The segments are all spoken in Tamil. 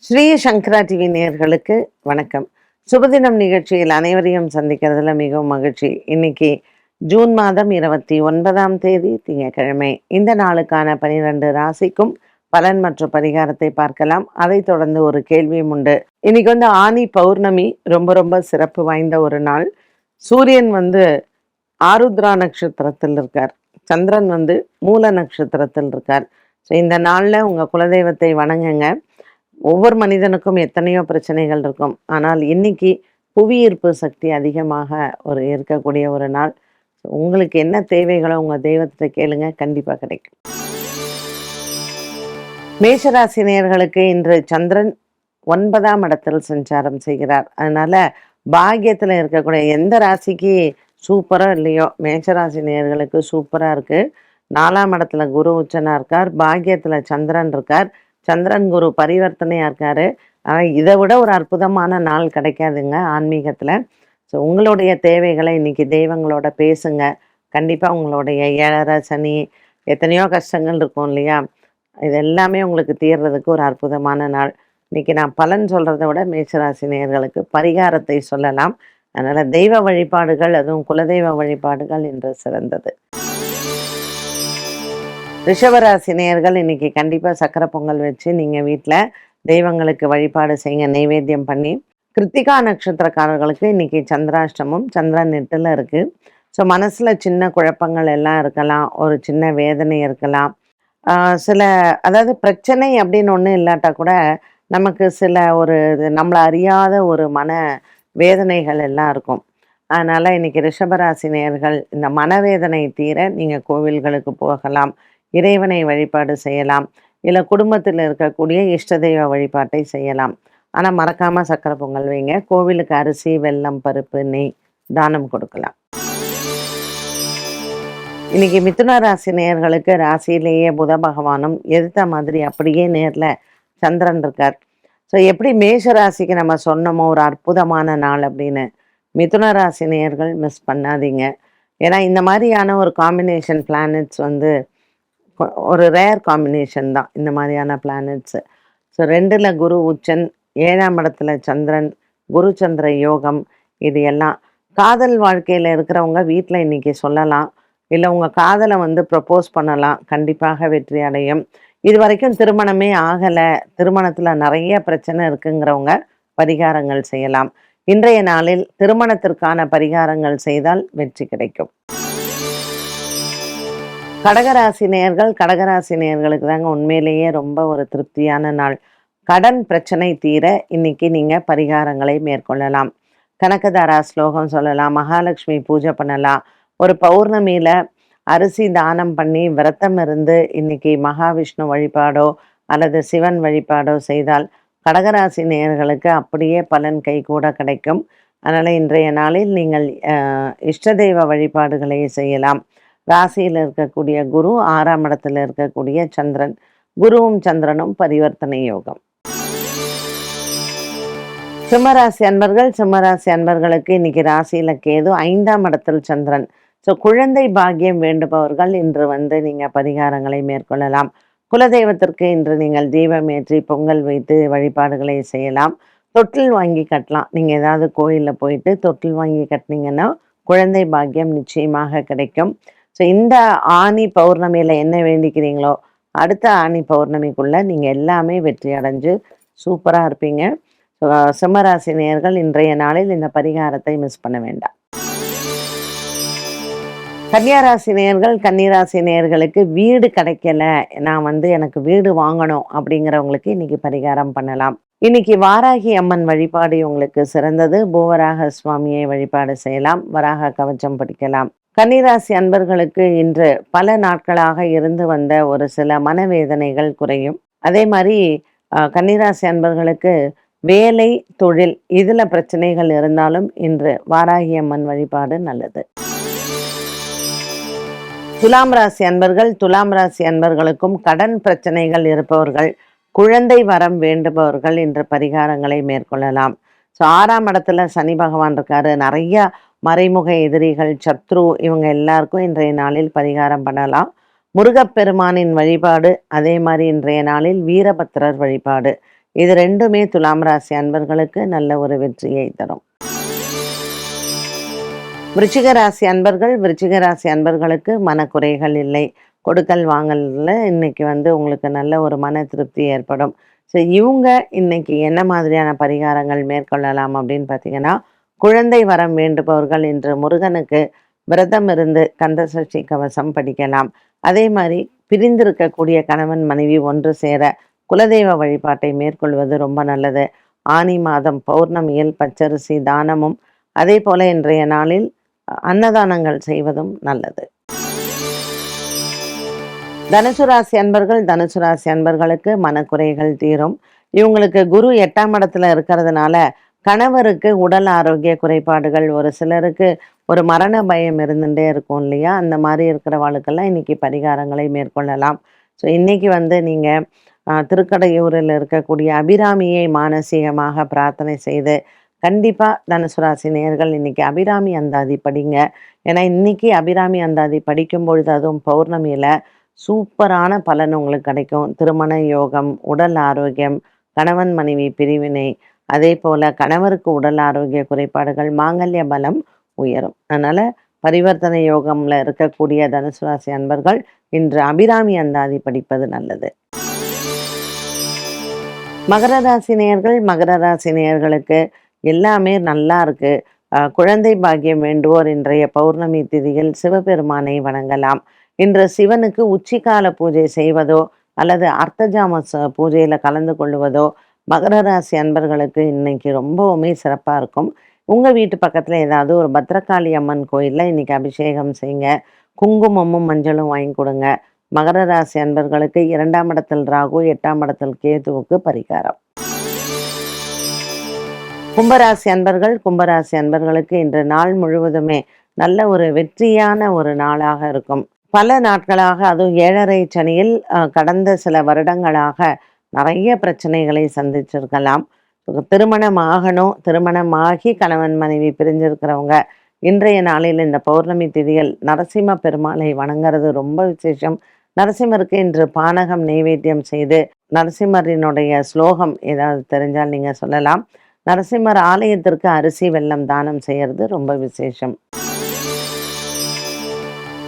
ஸ்ரீ சங்கரா டிவி நேயர்களுக்கு வணக்கம். சுபதினம் நிகழ்ச்சியில் அனைவரையும் சந்திக்கிறதுல மிகவும் மகிழ்ச்சி. இன்னைக்கு ஜூன் மாதம் 29ஆம் தேதி திங்கட்கிழமை. இந்த நாளுக்கான 12 ராசிக்கும் பலன் மற்றும் பரிகாரத்தை பார்க்கலாம். அதைத் தொடர்ந்து ஒரு கேள்வியும் உண்டு. இன்னைக்கு ஆனி பௌர்ணமி, ரொம்ப ரொம்ப சிறப்பு வாய்ந்த ஒரு நாள். சூரியன் ஆருத்ரா நட்சத்திரத்தில் இருக்கார். சந்திரன் மூல நட்சத்திரத்தில் இருக்கார். ஸோ இந்த நாளில் உங்கள் குலதெய்வத்தை வணங்குங்க. ஒவ்வொரு மனிதனுக்கும் எத்தனையோ பிரச்சனைகள் இருக்கும். ஆனால் இன்னைக்கு புவியீர்ப்பு சக்தி அதிகமாக இருக்கக்கூடிய ஒரு நாள். உங்களுக்கு என்ன தேவைகளோ உங்கள் தெய்வத்தை கேளுங்க, கண்டிப்பாக கிடைக்கும். மேஷராசி நேயர்களுக்கு இன்று சந்திரன் 9ஆம் இடத்தில் சஞ்சாரம் செய்கிறார். அதனால பாக்கியத்தில் இருக்கக்கூடிய எந்த ராசிக்கு சூப்பராக இல்லையோ, மேஷராசி நேயர்களுக்கு சூப்பராக இருக்கு. 4ஆம் இடத்துல குரு உச்சனாக இருக்கார். பாக்கியத்தில் சந்திரன் இருக்கார். சந்திரன் குரு பரிவர்த்தனையாக இருக்காரு. ஆனால் இதை விட ஒரு அற்புதமான நாள் கிடைக்காதுங்க ஆன்மீகத்தில். ஸோ உங்களுடைய தேவைகளை இன்னைக்கு தெய்வங்களோட பேசுங்க. கண்டிப்பாக உங்களுடைய 7.5 சனி, எத்தனையோ கஷ்டங்கள் இருக்கும் இல்லையா, இது எல்லாமே உங்களுக்கு தீர்றதுக்கு ஒரு அற்புதமான நாள். இன்னைக்கு நான் பலன் சொல்கிறத விட மேஷராசி நேயர்களுக்கு பரிகாரத்தை சொல்லலாம். அதனால் தெய்வ வழிபாடுகள், அதுவும் குலதெய்வ வழிபாடுகள் இன்று சிறந்தது. ரிஷபராசி நேயர்கள் இன்னைக்கு கண்டிப்பாக சக்கரை பொங்கல் வச்சு நீங்கள் வீட்டில் தெய்வங்களுக்கு வழிபாடு செய்யுங்க, நைவேத்தியம் பண்ணி. கிருத்திகா நட்சத்திரக்காரர்களுக்கு இன்னைக்கு சந்திராஷ்டமம், சந்திரன் 8ல் இருக்குது. ஸோ மனசில் சின்ன குழப்பங்கள் எல்லாம் இருக்கலாம், ஒரு சின்ன வேதனை இருக்கலாம். சில அதாவது பிரச்சனை அப்படின்னு ஒன்றும் இல்லாட்டா கூட நமக்கு சில நம்மளை அறியாத ஒரு மன வேதனைகள் எல்லாம் இருக்கும். அதனால் இன்னைக்கு ரிஷபராசி நேயர்கள் இந்த மனவேதனை தீர நீங்கள் கோவில்களுக்கு போகலாம், இறைவனை வழிபாடு செய்யலாம், இல்லை குடும்பத்தில் இருக்கக்கூடிய இஷ்ட தெய்வ வழிபாட்டை செய்யலாம். ஆனால் மறக்காமல் சக்கரை பொங்கல் வைங்க. கோவிலுக்கு அரிசி, வெல்லம், பருப்பு, நெய் தானம் கொடுக்கலாம். இன்னைக்கு மிதுன ராசி நேயர்களுக்கு ராசியிலேயே புத பகவானும் எதிர்த்த மாதிரி அப்படியே நேரில் சந்திரன் இருக்கார். ஸோ எப்படி மேஷ ராசிக்கு நம்ம சொன்னோமோ ஒரு அற்புதமான நாள் அப்படின்னு, மிதுன ராசி நேயர்கள் மிஸ் பண்ணாதீங்க. ஏன்னா இந்த மாதிரியான ஒரு காம்பினேஷன் பிளானட்ஸ் ஒரு ரேர் காம்பினேஷன் தான் இந்த மாதிரியான பிளானட்ஸு. ஸோ 2ல் குரு உச்சன், 7ஆம் இடத்துல சந்திரன், குரு சந்திர யோகம். இது எல்லாம் காதல் வாழ்க்கையில் இருக்கிறவங்க வீட்டில் இன்றைக்கி சொல்லலாம், இல்லை உங்கள் காதலை ப்ரப்போஸ் பண்ணலாம், கண்டிப்பாக வெற்றி அடையும். இது வரைக்கும் திருமணமே ஆகலை, திருமணத்தில் நிறைய பிரச்சனை இருக்குங்கிறவங்க பரிகாரங்கள் செய்யலாம். இன்றைய நாளில் திருமணத்திற்கான பரிகாரங்கள் செய்தால் வெற்றி கிடைக்கும். கடகராசி நேயர்களுக்கு தாங்க உண்மையிலேயே ரொம்ப ஒரு திருப்தியான நாள். கடன் பிரச்சனை தீர இன்னைக்கு நீங்கள் பரிகாரங்களை மேற்கொள்ளலாம். கனகதாரா ஸ்லோகம் சொல்லலாம், மகாலட்சுமி பூஜை பண்ணலாம். ஒரு பௌர்ணமியில் அரிசி தானம் பண்ணி விரதம் இருந்து இன்னைக்கு மகாவிஷ்ணு வழிபாடோ அல்லது சிவன் வழிபாடோ செய்தால் கடகராசி நேயர்களுக்கு அப்படியே பலன் கைகூட கிடைக்கும். அதனால் இன்றைய நாளில் நீங்கள் இஷ்ட தெய்வ வழிபாடுகளை செய்யலாம். ராசியில் இருக்கக்கூடிய குரு, 6ஆம் இடத்துல இருக்கக்கூடிய சந்திரன், குருவும் சந்திரனும் பரிவர்த்தனை யோகம். சிம்மராசி அன்பர்களுக்கு இன்னைக்கு ராசியில் கேது, 5ஆம் இடத்தில் சந்திரன். ஸோ குழந்தை பாக்கியம் வேண்டுபவர்கள் இன்று நீங்கள் பரிகாரங்களை மேற்கொள்ளலாம். குலதெய்வத்திற்கு இன்று நீங்கள் தீபம் ஏற்றி பொங்கல் வைத்து வழிபாடுகளை செய்யலாம். தொட்டில் வாங்கி கட்டலாம். நீங்கள் ஏதாவது கோயிலில் போயிட்டு தொட்டில் வாங்கி கட்டினீங்கன்னா குழந்தை பாக்கியம் நிச்சயமாக கிடைக்கும். ஸோ இந்த ஆனி பௌர்ணமியில் என்ன வேண்டிக்கிறீங்களோ அடுத்த ஆனி பௌர்ணமிக்குள்ளே நீங்கள் எல்லாமே வெற்றி அடைஞ்சு சூப்பராக இருப்பீங்க. சிம்மராசி நேயர்கள் இன்றைய நாளில் இந்த பரிகாரத்தை மிஸ் பண்ண வேண்டாம். கன்னிராசி நேயர்களுக்கு வீடு கிடைக்கல, நான் எனக்கு வீடு வாங்கணும் அப்படிங்கிறவங்களுக்கு இன்னைக்கு பரிகாரம் பண்ணலாம். இன்னைக்கு வாராகி அம்மன் வழிபாடு உங்களுக்கு சிறந்தது. பூவராக சுவாமியை வழிபாடு செய்யலாம், வராக கவச்சம் படிக்கலாம். கன்னிராசி அன்பர்களுக்கு இன்று பல நாட்களாக இருந்து வந்த ஒரு சில மனவேதனைகள் குறையும். அதே மாதிரி கன்னிராசி அன்பர்களுக்கு வேலை, தொழில் இதில் பிரச்சனைகள் இருந்தாலும் இன்று வாராகி அம்மன் வழிபாடு நல்லது. துலாம் ராசி அன்பர்களுக்கும் கடன் பிரச்சனைகள் இருப்பவர்கள், குழந்தை வரம் வேண்டுபவர்கள் இன்று பரிகாரங்களை மேற்கொள்ளலாம். ஸோ 6ஆம் இடத்துல சனி பகவான் இருக்காரு. நிறைய மறைமுக எதிரிகள், சத்ரு, இவங்க எல்லாருக்கும் இன்றைய நாளில் பரிகாரம் பண்ணலாம். முருகப்பெருமானின் வழிபாடு, அதே மாதிரி இன்றைய நாளில் வீரபத்திரர் வழிபாடு, இது ரெண்டுமே துலாம் ராசி அன்பர்களுக்கு நல்ல ஒரு வெற்றியை தரும். விருச்சிக ராசி அன்பர்கள், விருச்சிக ராசி அன்பர்களுக்கு மனக்குறைகள் இல்லை. கொடுக்கல் வாங்கல்ல இன்னைக்கு உங்களுக்கு நல்ல ஒரு மன திருப்தி ஏற்படும். ஸோ இவங்க இன்னைக்கு என்ன மாதிரியான பரிகாரங்கள் மேற்கொள்ளலாம் அப்படின்னு பார்த்தீங்கன்னா, குழந்தை வரம் வேண்டுபவர்கள் இன்று முருகனுக்கு விரதம் இருந்து கந்த சஷ்டி கவசம் படிக்கலாம். அதே மாதிரி பிரிந்திருக்கக்கூடிய கணவன் மனைவி ஒன்று சேர குலதெய்வ வழிபாட்டை மேற்கொள்வது ரொம்ப நல்லது. ஆனி மாதம் பௌர்ணமியில் பச்சரிசி தானமும் அதே போல இன்றைய நாளில் அன்னதானங்கள் செய்வதும் நல்லது. தனுசு ராசி அன்பர்கள், தனுசு ராசி அன்பர்களுக்கு மனக்குறைகள் தீரும். இவங்களுக்கு குரு 8ஆம் இடத்துல இருக்கிறதுனால கணவருக்கு உடல் ஆரோக்கிய குறைபாடுகள், ஒரு சிலருக்கு ஒரு மரண பயம் இருந்துட்டே இருக்கும் இல்லையா, அந்த மாதிரி இருக்கிறவாளுக்கெல்லாம் இன்னைக்கு பரிகாரங்களை மேற்கொள்ளலாம். ஸோ இன்னைக்கு நீங்க திருக்கடையூரில் இருக்கக்கூடிய அபிராமியை மானசீகமாக பிரார்த்தனை செய்து கண்டிப்பா தனுசு ராசி நேயர்கள் இன்னைக்கு அபிராமி அந்தாதி படிங்க. ஏன்னா இன்னைக்கு அபிராமி அந்தாதி படிக்கும் பொழுது அதுவும் பௌர்ணமியில சூப்பரான பலன் உங்களுக்கு கிடைக்கும். திருமண யோகம், உடல் ஆரோக்கியம், கணவன் மனைவி பிரிவினை, அதே போல கணவருக்கு உடல் ஆரோக்கிய குறைபாடுகள், மாங்கல்ய பலம் உயரும். அதனால பரிவர்த்தனை யோகம்ல இருக்கக்கூடிய தனுசு ராசி அன்பர்கள் இன்று அபிராமி அந்தாதி படிப்பது நல்லது. மகர ராசி நேயர்கள், மகர ராசி நேயர்களுக்கு எல்லாமே நல்லா இருக்கு. குழந்தை பாக்கியம் வேண்டுவோர் இன்றைய பௌர்ணமி திதியில் சிவபெருமானை வணங்கலாம். இன்று சிவனுக்கு உச்சிக்கால பூஜை செய்வதோ அல்லது அர்த்தஜாம பூஜையில கலந்து கொள்வதோ மகர ராசி அன்பர்களுக்கு இன்னைக்கு ரொம்பவுமே சிறப்பாக இருக்கும். உங்க வீட்டு பக்கத்துல ஏதாவது ஒரு பத்ரகாளி அம்மன் கோயில்ல இன்னைக்கு அபிஷேகம் செய்யுங்க. குங்குமமும் மஞ்சளும் வாங்கி கொடுங்க. மகர ராசி அன்பர்களுக்கு 2ஆம் இடத்தில் ராகு, 8ஆம் இடத்தில் கேதுவுக்கு பரிகாரம். கும்பராசி அன்பர்கள், கும்பராசி அன்பர்களுக்கு இன்று நாள் முழுவதுமே நல்ல ஒரு வெற்றியான ஒரு நாளாக இருக்கும். பல நாட்களாக, அதுவும் 7.5 சனியில் கடந்த சில வருடங்களாக நிறைய பிரச்சனைகளை சந்திச்சிருக்கலாம். திருமணம் ஆகணும், திருமணமாகி கணவன் மனைவி பிரிஞ்சிருக்கிறவங்க இன்றைய நாளில் இந்த பௌர்ணமி திதியில் நரசிம்ம பெருமாளை வணங்குறது ரொம்ப விசேஷம். நரசிம்மருக்கு இன்று பானகம் நெய்வேத்தியம் செய்து நரசிம்மரினுடைய ஸ்லோகம் ஏதாவது தெரிஞ்சால் நீங்க சொல்லலாம். நரசிம்மர் ஆலயத்திற்கு அரிசி வெல்லம் தானம் செய்யறது ரொம்ப விசேஷம்.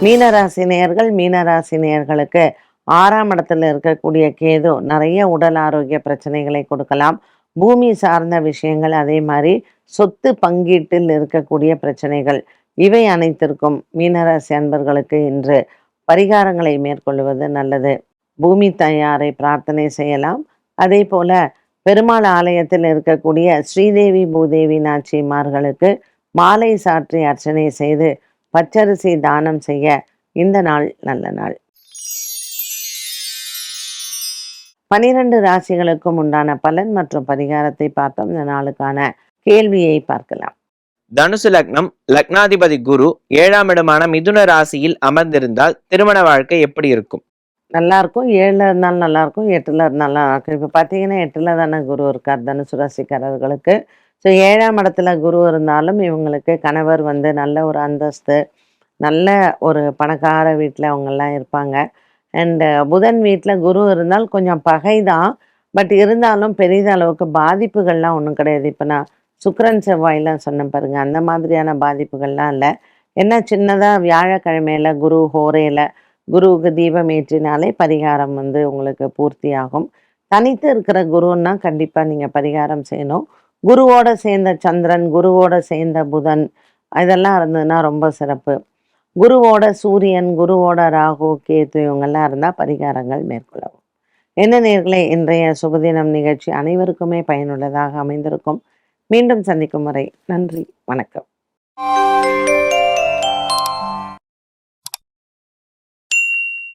மீனராசி நேயர்கள், மீனராசி நேயர்களுக்கு 6ஆம் இடத்துல இருக்கக்கூடிய கேது நிறைய உடல் ஆரோக்கிய பிரச்சனைகளை கொடுக்கலாம். பூமி சார்ந்த விஷயங்கள், அதே மாதிரி சொத்து பங்கீட்டில் இருக்கக்கூடிய பிரச்சனைகள், இவை அனைத்திற்கும் மீனராசி அன்பர்களுக்கு இன்று பரிகாரங்களை மேற்கொள்வது நல்லது. பூமி தாயாரை பிரார்த்தனை செய்யலாம். அதே போல பெருமாள் ஆலயத்தில் இருக்கக்கூடிய ஸ்ரீதேவி பூதேவி நாச்சிமார்களுக்கு மாலை சாற்றி அர்ச்சனை செய்து பச்சரிசி தானம் செய்ய இந்த நாள் நல்ல நாள். 12 ராசிகளுக்கும் உண்டான பலன் மற்றும் பரிகாரத்தை பார்த்தோம். இந்த நாளுக்கான கேள்வியை பார்க்கலாம். தனுசு லக்னம், லக்னாதிபதி குரு 7ஆம் இடமான மிதுன ராசியில் அமர்ந்திருந்தால் திருமண வாழ்க்கை எப்படி இருக்கும்? நல்லா இருக்கும். 7ல் இருந்தாலும் நல்லா இருக்கும், 8ல் இருந்தாலும் நல்லா இருக்கும். இப்போ பார்த்தீங்கன்னா 8ல் தானே குரு இருக்கார் தனுசு ராசிக்காரர்களுக்கு. ஸோ 7ஆம் இடத்துல குரு இருந்தாலும் இவங்களுக்கு கணவர் நல்ல ஒரு அந்தஸ்து, நல்ல ஒரு பணக்கார வீட்டில் அவங்கெல்லாம் இருப்பாங்க. அண்டு புதன் வீட்டில் குரு இருந்தால் கொஞ்சம் பகை தான், பட் இருந்தாலும் பெரிதளவுக்கு பாதிப்புகள்லாம் ஒன்றும் கிடையாது. இப்போ நான் சுக்கிரன் செவ்வாயெல்லாம் சொன்னேன் பாருங்க, அந்த மாதிரியான பாதிப்புகள்லாம் இல்லை. என்ன சின்னதாக வியாழக்கிழமையில குரு ஹோரையில் குருவுக்கு தீபம் ஏற்றினாலே பரிகாரம் உங்களுக்கு பூர்த்தி ஆகும். தனித்து இருக்கிற குருன்னா கண்டிப்பாக நீங்கள் பரிகாரம் செய்யணும். குருவோட சேர்ந்த சந்திரன், குருவோட சேர்ந்த புதன், இதெல்லாம் இருந்ததுன்னா ரொம்ப சிறப்பு. குருவோட சூரியன், குருவோட ராகு, கேது இவங்கெல்லாம் இருந்தால் பரிகாரங்கள் மேற்கொள்ளவும். என்ன நேயர்களே, இன்றைய சுபதினம் நிகழ்ச்சி அனைவருக்குமே பயனுள்ளதாக அமைந்திருக்கும். மீண்டும் சந்திக்கும் வரை நன்றி, வணக்கம்.